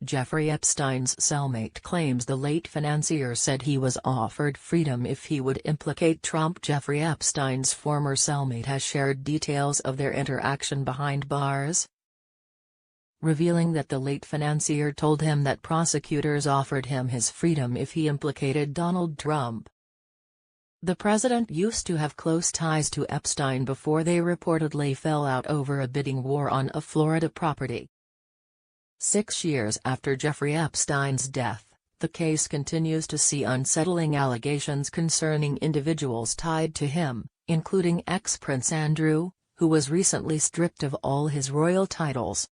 Jeffrey Epstein's cellmate claims the late financier said he was offered freedom if he would implicate Trump. Jeffrey Epstein's former cellmate has shared details of their interaction behind bars, revealing that the late financier told him that prosecutors offered him his freedom if he implicated Donald Trump. The president used to have close ties to Epstein before they reportedly fell out over a bidding war on a Florida property. 6 years after Jeffrey Epstein's death, the case continues to see unsettling allegations concerning individuals tied to him, including ex-Prince Andrew, who was recently stripped of all his royal titles.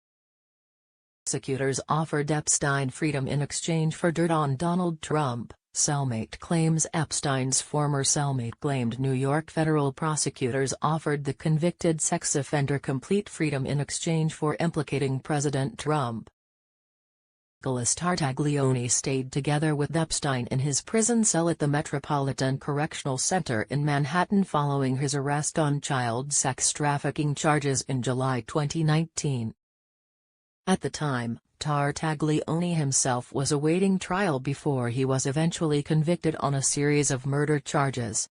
Prosecutors offered Epstein freedom in exchange for dirt on Donald Trump. Cellmate claims Epstein's former cellmate blamed New York federal prosecutors offered the convicted sex offender complete freedom in exchange for implicating President Trump. Nicholas Tartaglione stayed together with Epstein in his prison cell at the Metropolitan Correctional Center in Manhattan following his arrest on child sex trafficking charges in July 2019. At the time, Tartaglione himself was awaiting trial before he was eventually convicted on a series of murder charges.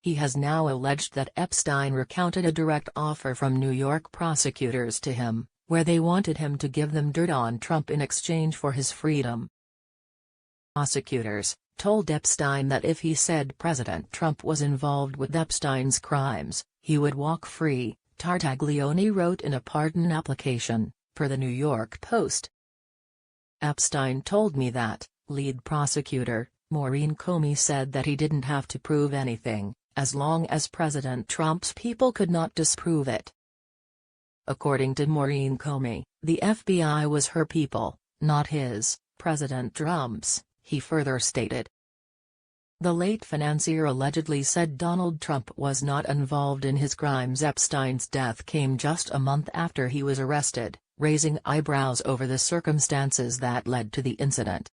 He has now alleged that Epstein recounted a direct offer from New York prosecutors to him, where they wanted him to give them dirt on Trump in exchange for his freedom. Prosecutors told Epstein that if he said President Trump was involved with Epstein's crimes, he would walk free, Tartaglione wrote in a pardon application, per the New York Post. Epstein told me that, lead prosecutor, Maureen Comey said that he didn't have to prove anything, as long as President Trump's people could not disprove it. According to Maureen Comey, the FBI was her people, not his, President Trump's, he further stated. The late financier allegedly said Donald Trump was not involved in his crimes. Epstein's death came just a month after he was arrested, raising eyebrows over the circumstances that led to the incident.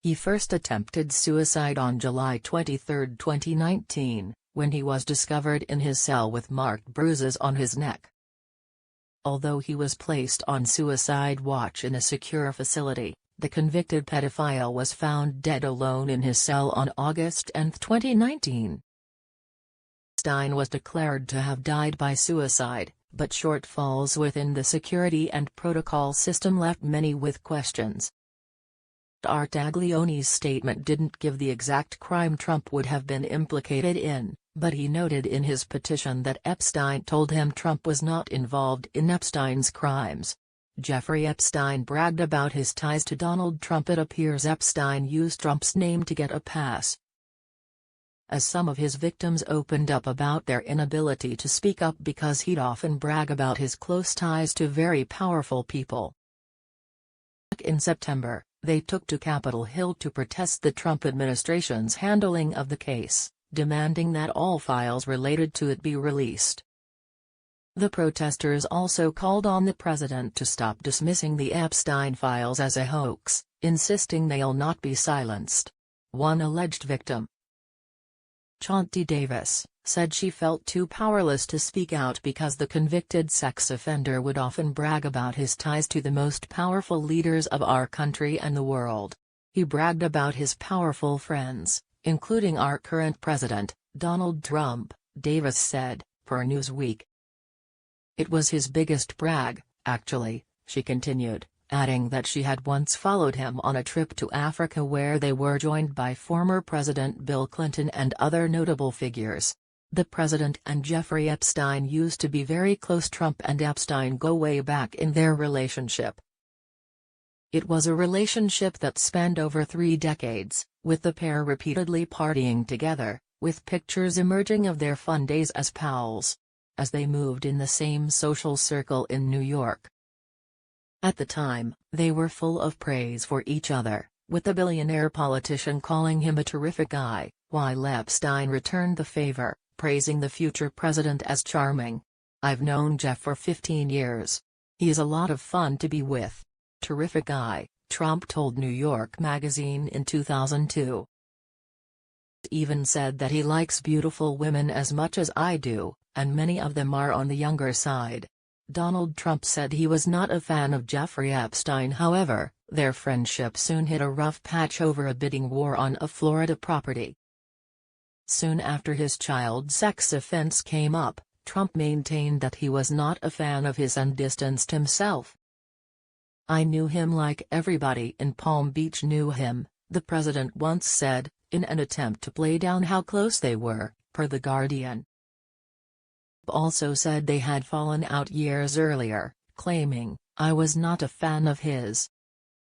He first attempted suicide on July 23, 2019, when he was discovered in his cell with marked bruises on his neck. Although he was placed on suicide watch in a secure facility, the convicted pedophile was found dead alone in his cell on August 10, 2019. Epstein was declared to have died by suicide, but shortfalls within the security and protocol system left many with questions. Tartaglione's statement didn't give the exact crime Trump would have been implicated in, but he noted in his petition that Epstein told him Trump was not involved in Epstein's crimes. Jeffrey Epstein bragged about his ties to Donald Trump. It appears Epstein used Trump's name to get a pass, as some of his victims opened up about their inability to speak up because he'd often brag about his close ties to very powerful people. In September, they took to Capitol Hill to protest the Trump administration's handling of the case, demanding that all files related to it be released. The protesters also called on the president to stop dismissing the Epstein files as a hoax, insisting they'll not be silenced. One alleged victim, Chauncey Davis, said she felt too powerless to speak out because the convicted sex offender would often brag about his ties to the most powerful leaders of our country and the world. He bragged about his powerful friends, including our current president, Donald Trump, Davis said, per Newsweek. It was his biggest brag, actually, she continued, adding that she had once followed him on a trip to Africa where they were joined by former President Bill Clinton and other notable figures. The president and Jeffrey Epstein used to be very close. Trump and Epstein go way back in their relationship. It was a relationship that spanned over 3 decades, with the pair repeatedly partying together, with pictures emerging of their fun days as pals, as they moved in the same social circle in New York. At the time, they were full of praise for each other, with the billionaire politician calling him a terrific guy, while Epstein returned the favor, praising the future president as charming. "I've known Jeff for 15 years. He's a lot of fun to be with. Terrific guy," Trump told New York Magazine in 2002. He even said that he likes beautiful women as much as I do, and many of them are on the younger side. Donald Trump said he was not a fan of Jeffrey Epstein. However, their friendship soon hit a rough patch over a bidding war on a Florida property. Soon after his child sex offense came up, Trump maintained that he was not a fan of his and distanced himself. "I knew him like everybody in Palm Beach knew him," the president once said, in an attempt to play down how close they were, per The Guardian. Also said they had fallen out years earlier, claiming, "I was not a fan of his.